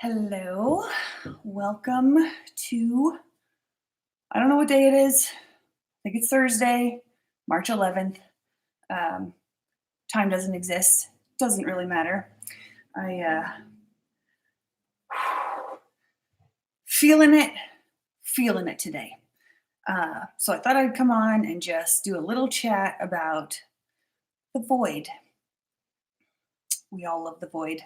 Hello, welcome to, I don't know what day it is. I think it's Thursday, March 11th. Um, Time doesn't exist, doesn't really matter. I feeling it, feeling it today. So I thought I'd come on and just do a little chat about the void. We all love the void.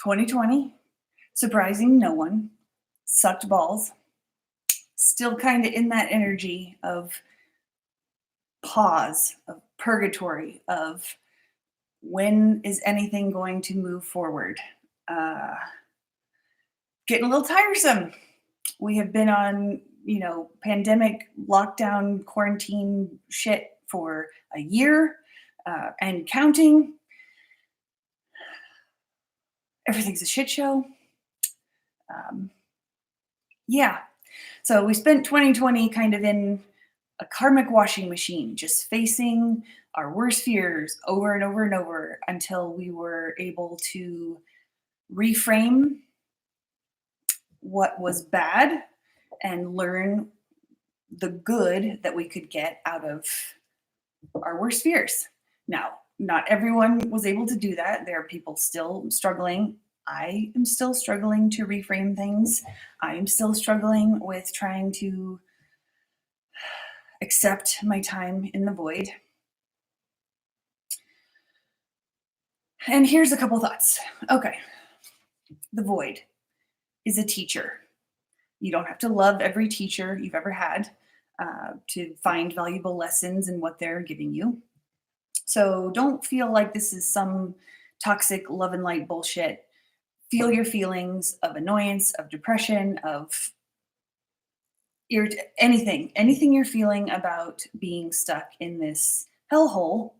2020, surprising no one, sucked balls. Still kind of in that energy of pause, of purgatory, of when is anything going to move forward? Uh, Getting a little tiresome. We have been on, pandemic lockdown quarantine shit for a year and counting. Everything's a shit show. Um, yeah. So we spent 2020 kind of in a karmic washing machine, just facing our worst fears over and over and over until we were able to reframe what was bad and learn the good that we could get out of our worst fears. Now, not everyone was able to do that. There are people still struggling. I am still struggling to reframe things. I am still struggling with trying to accept my time in the void. And here's a couple thoughts. Okay, the void is a teacher. You don't have to love every teacher you've ever had to find valuable lessons in what they're giving you. So don't feel like this is some toxic love and light bullshit. Feel your feelings of annoyance, of depression, of anything you're feeling about being stuck in this hellhole.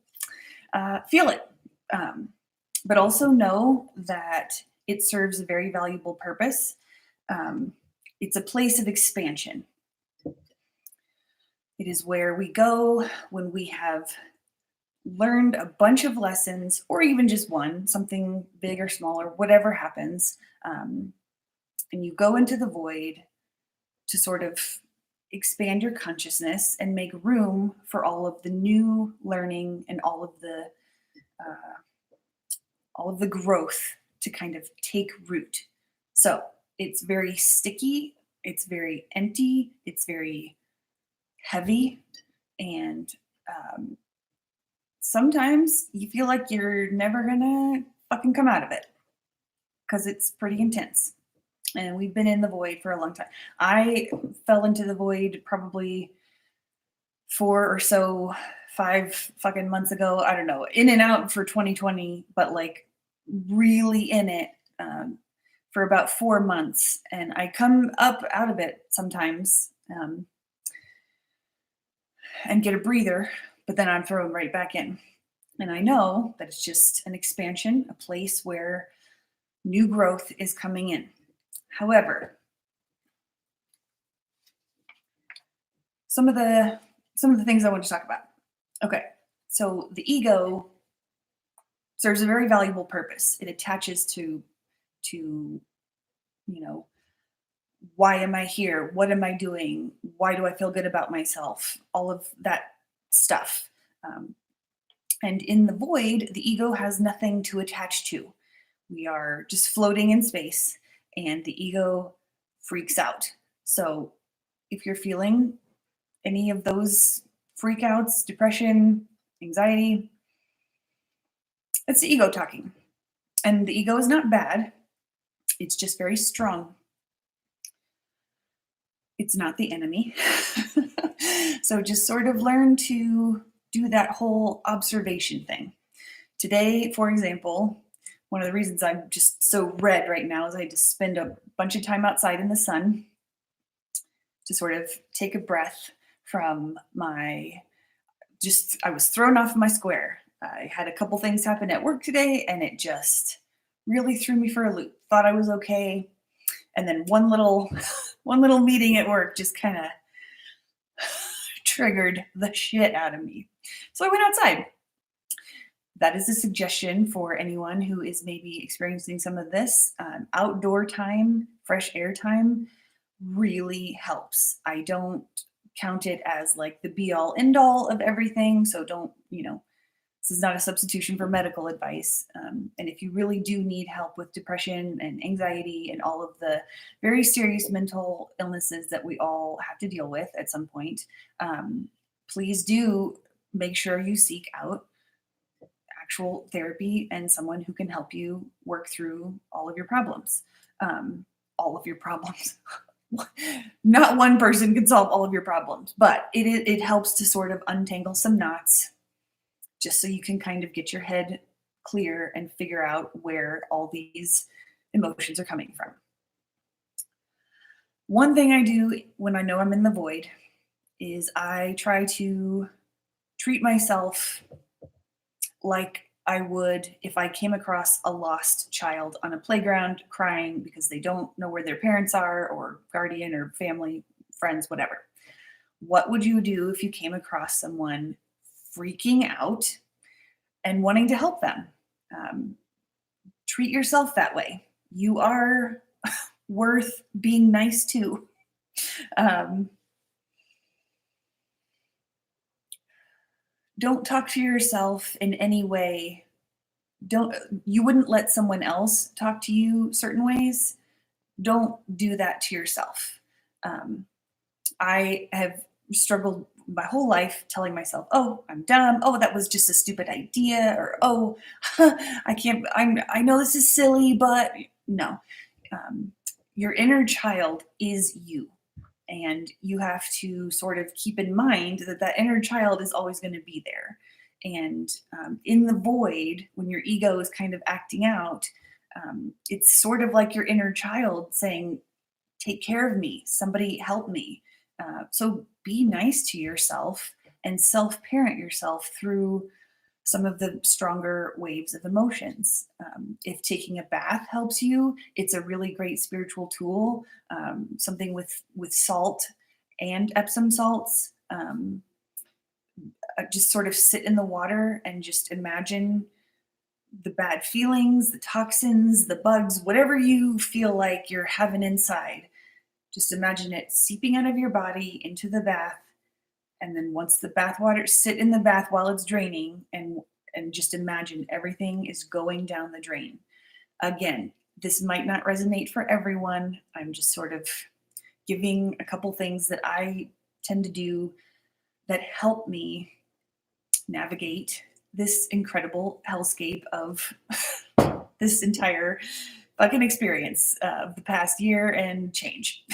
Feel it. But also know that it serves a very valuable purpose. It's a place of expansion. It is where we go when we have learned a bunch of lessons, or even just one, something big or small, or whatever happens. And you go into the void to sort of expand your consciousness and make room for all of the new learning and all of the growth to kind of take root. So it's very sticky, it's very empty, it's very heavy, and sometimes you feel like you're never gonna fucking come out of it because it's pretty intense. And we've been in the void for a long time. I fell into the void probably 5 fucking months ago. I don't know, in and out for 2020, but like really in it for about 4 months. And I come up out of it sometimes and get a breather, but then I'm thrown right back in. And I know that it's just an expansion, a place where new growth is coming in. However, some of the things I want to talk about. Okay, so the ego serves a very valuable purpose. It attaches to why am I here? What am I doing? Why do I feel good about myself? All of that stuff. And in the void, the ego has nothing to attach to. We are just floating in space, and the ego freaks out. So if you're feeling any of those freakouts, depression, anxiety, it's the ego talking. And the ego is not bad, it's just very strong. It's not the enemy. So just sort of learn to do that whole observation thing. Today, for example, one of the reasons I'm just so red right now is I had to spend a bunch of time outside in the sun to sort of take a breath from I was thrown off my square. I had a couple things happen at work today, and it just really threw me for a loop. Thought I was okay. And then one little meeting at work just kind of triggered the shit out of me. So I went outside. that is a suggestion for anyone who is maybe experiencing some of this. Outdoor time, fresh air time really helps. I don't count it as like the be all end all of everything. So don't, this is not a substitution for medical advice. And if you really do need help with depression and anxiety and all of the very serious mental illnesses that we all have to deal with at some point, please do make sure you seek out actual therapy and someone who can help you work through all of your problems. All of your problems. Not one person can solve all of your problems, but it helps to sort of untangle some knots just so you can kind of get your head clear and figure out where all these emotions are coming from. One thing I do when I know I'm in the void is I try to treat myself like I would if I came across a lost child on a playground crying because they don't know where their parents are or guardian or family, friends, whatever. What would you do if you came across someone freaking out and wanting to help them? Treat yourself that way. You are worth being nice to. Don't talk to yourself in any way. You wouldn't let someone else talk to you certain ways. Don't do that to yourself. I have struggled my whole life telling myself, oh, I'm dumb. Oh, that was just a stupid idea. Or, oh, I know this is silly, but no. Your inner child is you. And you have to sort of keep in mind that inner child is always going to be there. And in the void, when your ego is kind of acting out, it's sort of like your inner child saying, take care of me, somebody help me. So be nice to yourself and self-parent yourself through some of the stronger waves of emotions. If taking a bath helps you, it's a really great spiritual tool. Something with salt and Epsom salts. Just sort of sit in the water and just imagine the bad feelings, the toxins, the bugs, whatever you feel like you're having inside. Just imagine it seeping out of your body into the bath. And then once the bath water, sit in the bath while it's draining and just imagine everything is going down the drain. Again, this might not resonate for everyone. I'm just sort of giving a couple things that I tend to do that help me navigate this incredible hellscape of this entire fucking experience of the past year and change.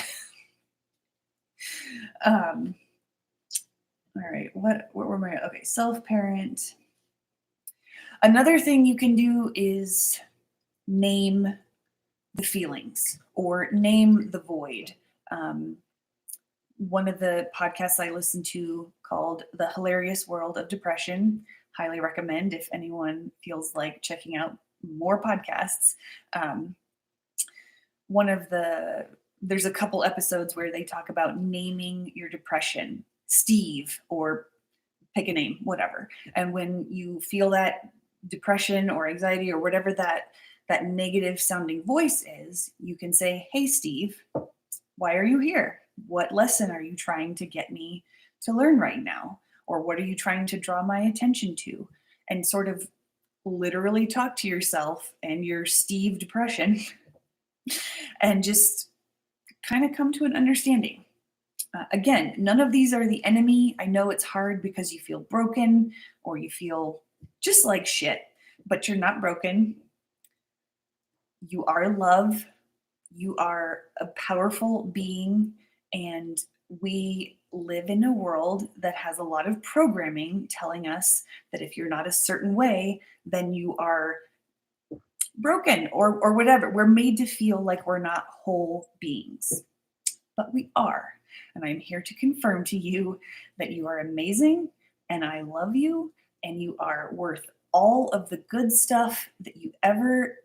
All right, what were my, okay, self-parent. Another thing you can do is name the feelings or name the void. One of the podcasts I listened to called The Hilarious World of Depression, highly recommend if anyone feels like checking out more podcasts. There's a couple episodes where they talk about naming your depression, Steve, or pick a name, whatever. And when you feel that depression or anxiety or whatever that negative sounding voice is, you can say, hey, Steve, why are you here? What lesson are you trying to get me to learn right now? Or what are you trying to draw my attention to? And sort of literally talk to yourself and your Steve depression and just kind of come to an understanding. Again, none of these are the enemy. I know it's hard because you feel broken or you feel just like shit, but you're not broken. You are love. You are a powerful being, and we live in a world that has a lot of programming telling us that if you're not a certain way, then you are broken or whatever. We're made to feel like we're not whole beings, but we are. And I'm here to confirm to you that you are amazing and I love you and you are worth all of the good stuff that you ever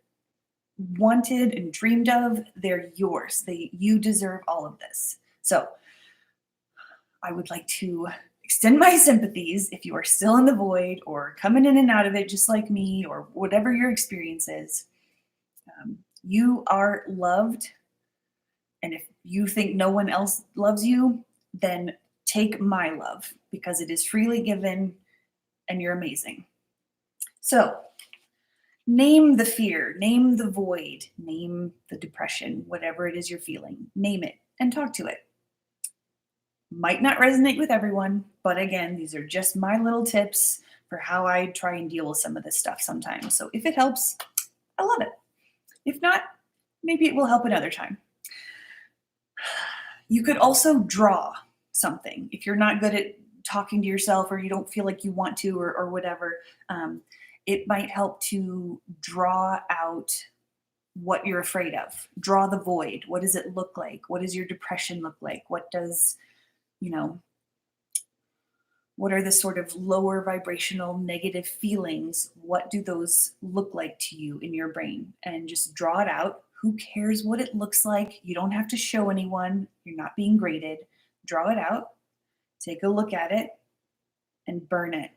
wanted and dreamed of. They're yours. You deserve all of this. So I would like to extend my sympathies if you are still in the void or coming in and out of it just like me, or whatever your experience is. You are loved. And if you think no one else loves you, then take my love, because it is freely given and you're amazing. So name the fear, name the void, name the depression, whatever it is you're feeling, name it and talk to it. Might not resonate with everyone, but again, these are just my little tips for how I try and deal with some of this stuff sometimes. So if it helps, I love it. If not, maybe it will help another time. You could also draw something. If you're not good at talking to yourself, or you don't feel like you want to, or whatever, it might help to draw out what you're afraid of. Draw the void. What does it look like? What does your depression look like? What does, what are the sort of lower vibrational negative feelings? What do those look like to you in your brain? And just draw it out. Who cares what it looks like? You don't have to show anyone. You're not being graded. Draw it out, take a look at it, and burn it.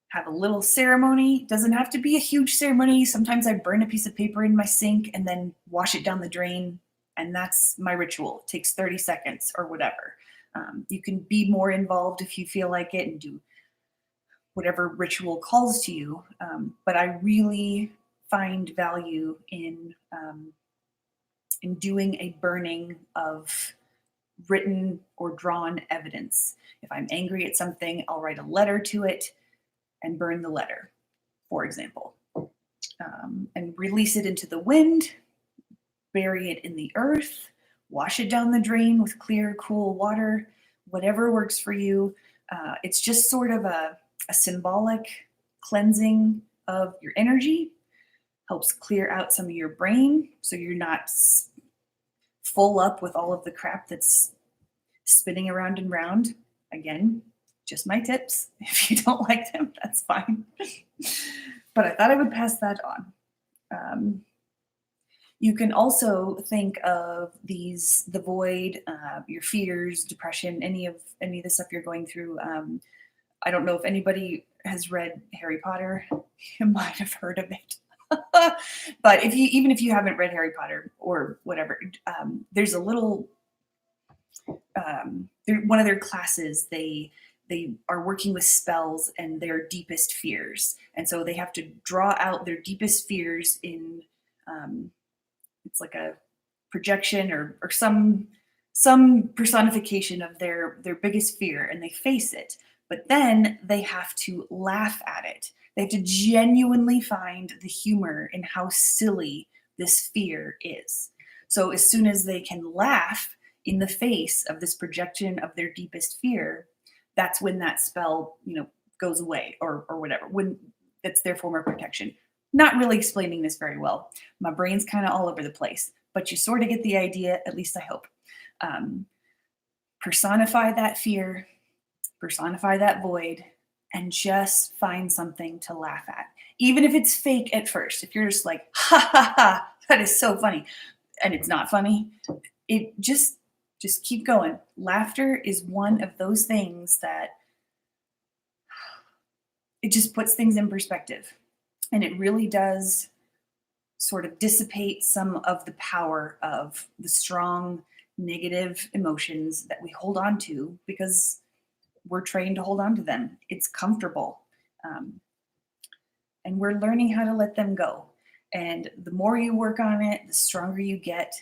Have a little ceremony. Doesn't have to be a huge ceremony. Sometimes I burn a piece of paper in my sink and then wash it down the drain, and that's my ritual. It takes 30 seconds or whatever. You can be more involved if you feel like it and do whatever ritual calls to you. But I really find value in doing a burning of written or drawn evidence. If I'm angry at something, I'll write a letter to it and burn the letter, for example, and release it into the wind, bury it in the earth, wash it down the drain with clear, cool water, whatever works for you. It's just sort of a symbolic cleansing of your energy, helps clear out some of your brain so you're not full up with all of the crap that's spinning around and round. Again, just my tips. If you don't like them, that's fine. But I thought I would pass that on. You can also think of the void, your fears, depression, any of the stuff you're going through. I don't know if anybody has read Harry Potter. You might have heard of it. But even if you haven't read Harry Potter or whatever, there's a little one of their classes, they are working with spells and their deepest fears, and so they have to draw out their deepest fears in it's like a projection or some personification of their biggest fear, and they face it, but then they have to laugh at it. They have to genuinely find the humor in how silly this fear is. So as soon as they can laugh in the face of this projection of their deepest fear, that's when that spell, goes away or whatever. When that's their form of protection. Not really explaining this very well. My brain's kind of all over the place, but you sort of get the idea, at least I hope. Personify that fear, personify that void, and just find something to laugh at. Even if it's fake at first. If you're just like, ha ha ha, that is so funny, and it's not funny, it just keep going. Laughter is one of those things that it just puts things in perspective. And it really does sort of dissipate some of the power of the strong negative emotions that we hold on to because we're trained to hold on to them. It's comfortable. And we're learning how to let them go. And the more you work on it, the stronger you get.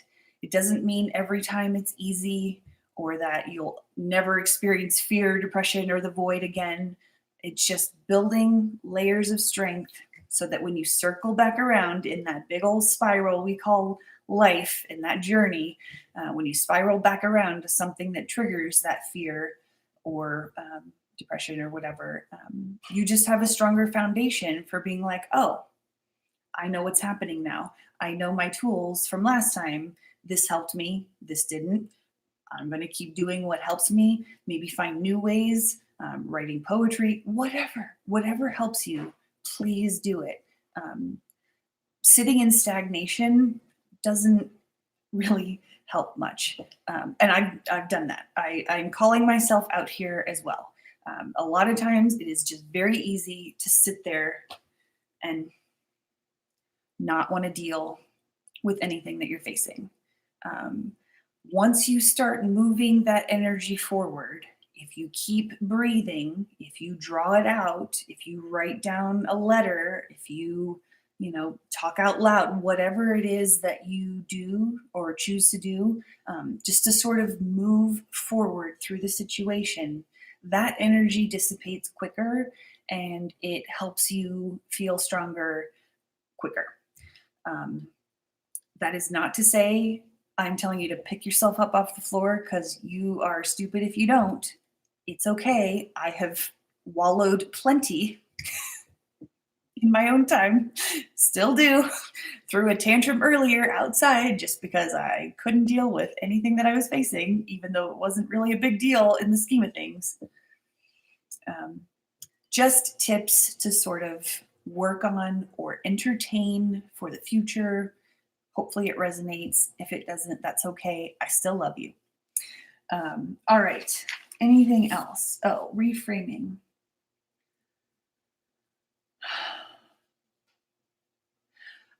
It doesn't mean every time it's easy or that you'll never experience fear, depression, or the void again. It's just building layers of strength so that when you circle back around in that big old spiral we call life, in that journey, when you spiral back around to something that triggers that fear or depression or whatever, you just have a stronger foundation for being like, oh, I know what's happening now. I know my tools from last time. This helped me. This didn't. I'm going to keep doing what helps me, maybe find new ways, writing poetry, whatever helps you, please do it. Sitting in stagnation doesn't really help much. And I've done that. I'm calling myself out here as well. A lot of times it is just very easy to sit there and not want to deal with anything that you're facing. Um, Once you start moving that energy forward, if you keep breathing, if you draw it out, if you write down a letter, if you talk out loud, whatever it is that you do or choose to do, just to sort of move forward through the situation, that energy dissipates quicker and it helps you feel stronger quicker. Um, that is not to say I'm telling you to pick yourself up off the floor because you are stupid if you don't. It's okay. I have wallowed plenty in my own time, still do, threw a tantrum earlier outside just because I couldn't deal with anything that I was facing, even though it wasn't really a big deal in the scheme of things. Just tips to sort of work on or entertain for the future. Hopefully it resonates. If it doesn't, that's okay. I still love you. All right. Anything else? Oh, reframing.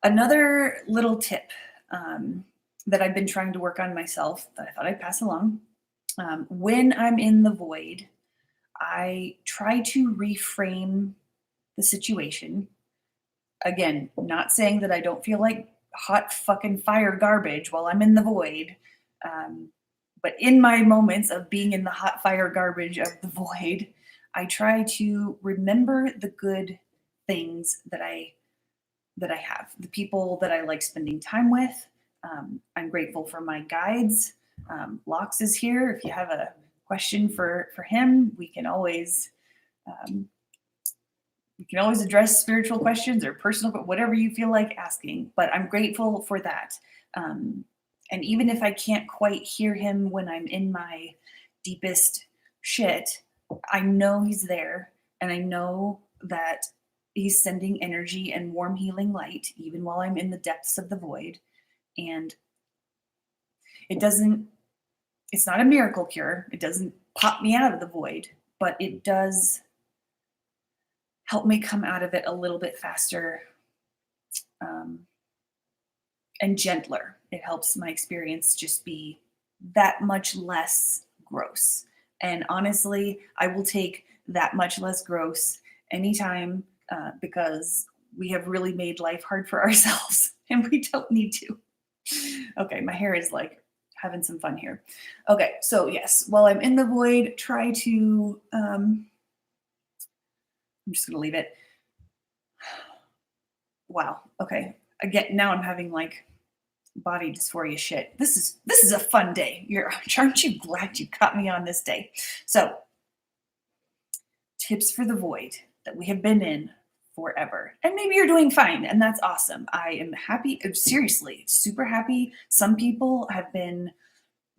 Another little tip that I've been trying to work on myself that I thought I'd pass along. When I'm in the void, I try to reframe the situation. Again, not saying that I don't feel like hot fucking fire garbage while I'm in the void. But in my moments of being in the hot fire garbage of the void, I try to remember the good things that I have, the people that I like spending time with. I'm grateful for my guides. Lox is here. If you have a question for him, we can always address spiritual questions or personal, whatever you feel like asking. But I'm grateful for that. And even if I can't quite hear him when I'm in my deepest shit, I know he's there, and I know that he's sending energy and warm healing light even while I'm in the depths of the void. And it's not a miracle cure. It doesn't pop me out of the void, but it does help me come out of it a little bit faster and gentler. It helps my experience just be that much less gross. And honestly, I will take that much less gross anytime because we have really made life hard for ourselves and we don't need to. Okay, my hair is like having some fun here. Okay, so yes, while I'm in the void, try to, I'm just gonna leave it. Wow, okay. Again, now I'm having like body dysphoria shit. This is a fun day. Aren't you glad you caught me on this day? So, tips for the void that we have been in forever. And maybe you're doing fine, and that's awesome. I am happy, seriously, super happy. Some people have been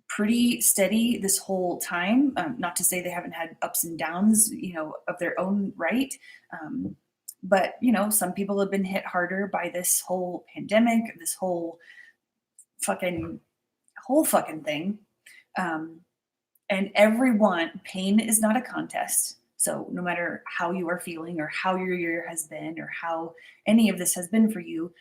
pretty steady this whole time. Not to say they haven't had ups and downs, of their own right. But, some people have been hit harder by this whole pandemic, this whole fucking thing. And everyone, pain is not a contest. So no matter how you are feeling or how your year has been or how any of this has been for you,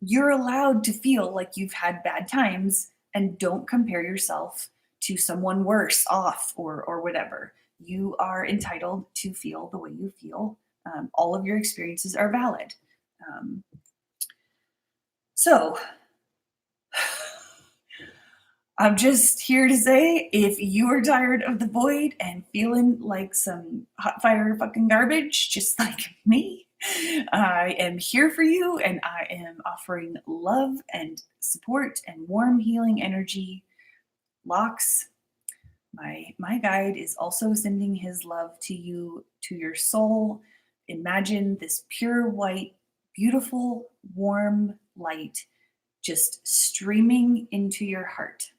you're allowed to feel like you've had bad times, and don't compare yourself to someone worse off or whatever. You are entitled to feel the way you feel. All of your experiences are valid. So I'm just here to say, if you are tired of the void and feeling like some hot fire fucking garbage, just like me, I am here for you, and I am offering love and support and warm healing energy. Lox, my guide, is also sending his love to you, to your soul. Imagine this pure white, beautiful, warm light just streaming into your heart.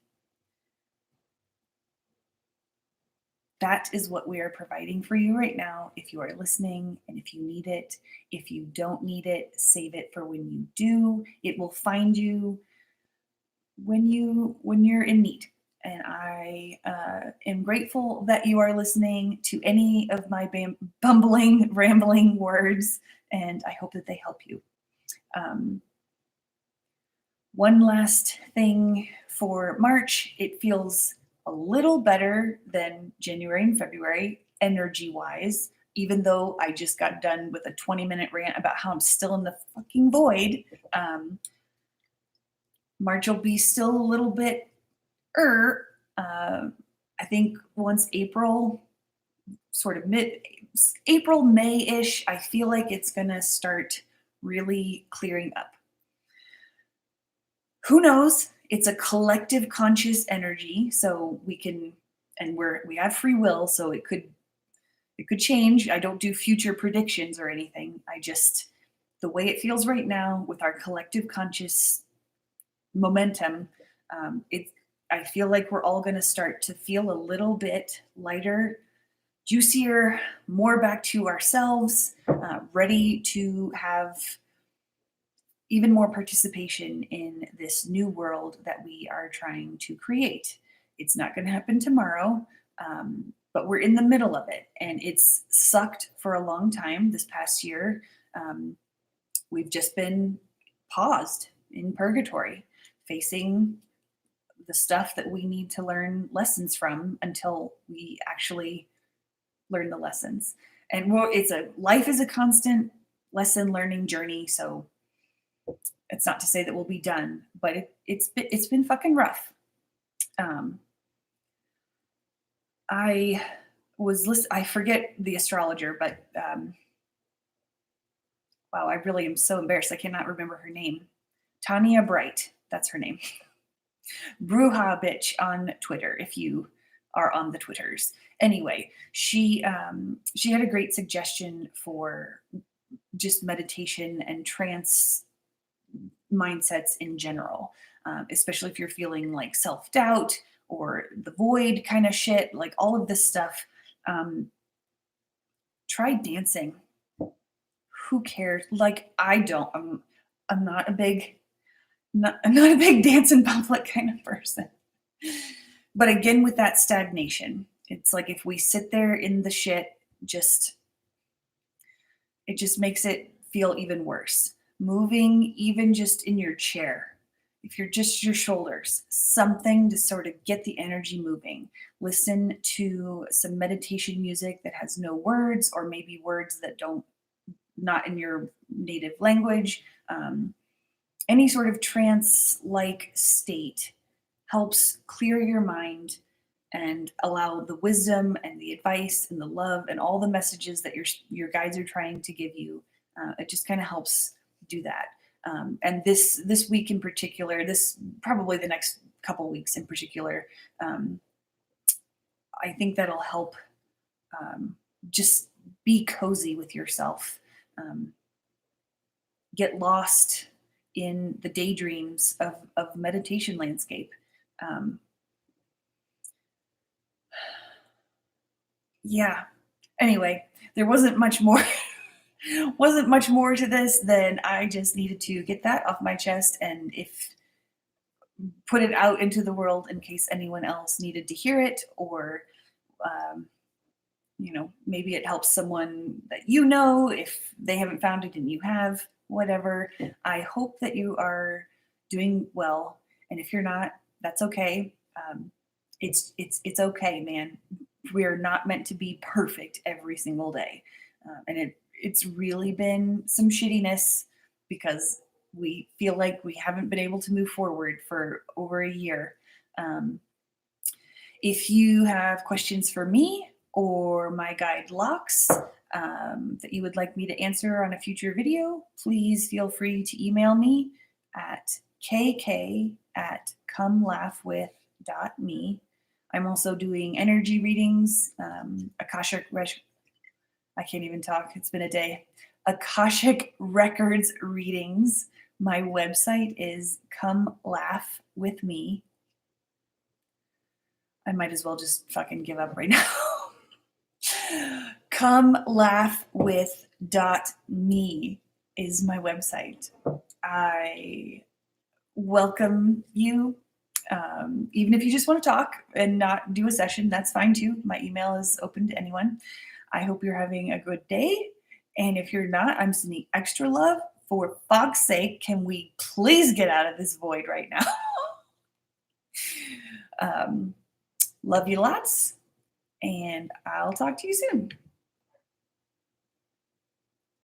That is what we are providing for you right now. If you are listening and if you need it, if you don't need it, save it for when you do. It will find you. when you're in need. And I am grateful that you are listening to any of my bumbling, rambling words, and I hope that they help you. Um, One last thing for March, it feels a little better than January and February energy wise, even though I just got done with a 20-minute rant about how I'm still in the fucking void. March will be still a little bit I think once April, sort of mid April, May-ish, I feel like it's gonna start really clearing up. Who knows? It's a collective conscious energy, so we can, and we have free will, so it could change. I don't do future predictions or anything. I just, the way it feels right now with our collective conscious momentum, it I feel like we're all going to start to feel a little bit lighter, juicier, more back to ourselves, ready to have even more participation in this new world that we are trying to create. It's not going to happen tomorrow, but we're in the middle of it, and it's sucked for a long time. This past year, we've just been paused in purgatory, facing the stuff that we need to learn lessons from until we actually learn the lessons. And life is a constant lesson learning journey. So it's not to say that we'll be done, but it's been fucking rough. I forget the astrologer, but wow, I really am so embarrassed. I cannot remember her name. Tanya Bright, that's her name. Bruja bitch on Twitter, if you are on the Twitters. Anyway, she had a great suggestion for just meditation and trance mindsets in general, especially if you're feeling like self-doubt or the void kind of shit, like all of this stuff. Try dancing. Who cares? Like, I don't. I'm not a big dance in public kind of person. But again, with that stagnation, it's like if we sit there in the shit, it just makes it feel even worse. Moving, even just in your chair, if you're just your shoulders, something to sort of get the energy moving. Listen to some meditation music that has no words, or maybe words that not in your native language. Any sort of trance-like state helps clear your mind and allow the wisdom and the advice and the love and all the messages that your guides are trying to give you. It just kind of helps do that. And this week in particular, this probably the next couple weeks in particular, I think that'll help just be cozy with yourself. Get lost in the daydreams of meditation landscape. Yeah. Anyway, there wasn't much more to this than I just needed to get that off my chest, and put it out into the world in case anyone else needed to hear it, or maybe it helps someone that if they haven't found it and you have, whatever. I hope that you are doing well, and if you're not, that's okay. It's okay, man. We're not meant to be perfect every single day, and it's really been some shittiness because we feel like we haven't been able to move forward for over a year. If you have questions for me or my guide Lox that you would like me to answer on a future video, please feel free to email me at kk@comelaughwith.me. I'm also doing energy readings, I can't even talk. It's been a day. Akashic Records readings. My website is Come Laugh With Me. I might as well just fucking give up right now. comelaughwith.me is my website. I welcome you Even if you just want to talk and not do a session, that's fine too. My email is open to anyone. I hope you're having a good day. And if you're not, I'm sending extra love. For fuck's sake, can we please get out of this void right now? Love you lots, and I'll talk to you soon.